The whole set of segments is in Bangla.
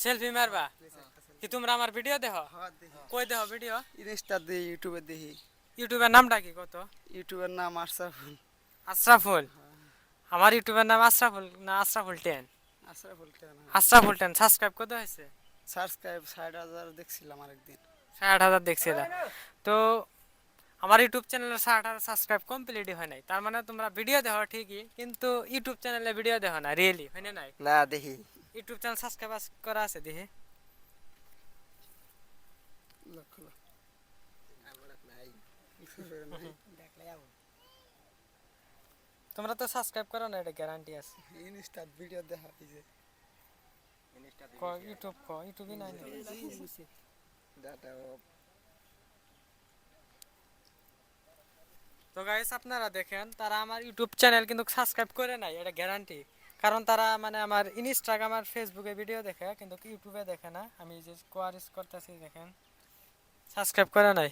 সেলফি মারবা কি তোমরা আমার ভিডিও দেখো? কই দেখো ভিডিও? ইনস্টা দেখি, ইউটিউবে দেখি। ইউটিউবের নামটা কি কত? ইউটিউবের নাম আশরাফুল। আশরাফুল। আমার ইউটিউবের নাম আশরাফুল না আশরাফুল 10। আশরাফুল কেন? আশরাফুল 10 সাবস্ক্রাইব কত হয়েছে? সাবস্ক্রাইব 60,000 দেখছিলাম আরেকদিন। 60,000 দেখছিল। তো আমার ইউটিউব চ্যানেলে 60,000 সাবস্ক্রাইব কমপ্লিটই হয় নাই, তার মানে তোমরা ভিডিও দেখো ঠিকই কিন্তু ইউটিউব চ্যানেলে ভিডিও দেখো না, রিয়েলি হয় না? নাই না দেখি। ইউটিউব চ্যানেল সাবস্ক্রাইব করা আছে দেখি। লক্ষ লক্ষ। তোমরা তো সাবস্ক্রাইব করো না, এটা গ্যারান্টি আছে। ইনস্টা ভিডিও দেখা এই যে ইউটিউবই নাই না। ডাটা তো গাইস আপনারা দেখেন তারা আমার ইউটিউব চ্যানেল কিন্তু সাবস্ক্রাইব করে নাই, এটা গ্যারান্টি। কারণ তারা মানে আমার ইনস্টাগ্রাম আর ফেসবুকে ভিডিও দেখে কিন্তু ইউটিউবে দেখে না। আমি যে কোয়ারিস করতেছি দেখেন সাবস্ক্রাইব করে নাই,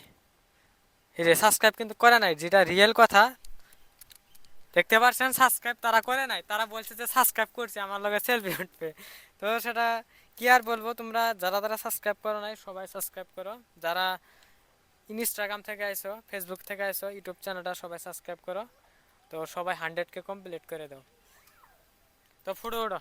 এই যে সাবস্ক্রাইব কিন্তু করে নাই, যেটা রিয়েল কথা। দেখতে পাচ্ছেন সাবস্ক্রাইব তারা করে নাই, তারা বলছে যে সাবস্ক্রাইব করছে, আমার লগে সেলফি উঠবে। তো সেটা কি আর বলবো, তোমরা যারা যারা সাবস্ক্রাইব করো নাই সবাই সাবস্ক্রাইব করো। যারা ইনস্টাগ্রাম থেকে আইসো, ফেসবুক থেকে আইসো, ইউটিউব চ্যানেলটা সবাই সাবস্ক্রাইব করো। তো সবাই 100K কমপ্লিট করে দাও। তো ফুটো ওঠো।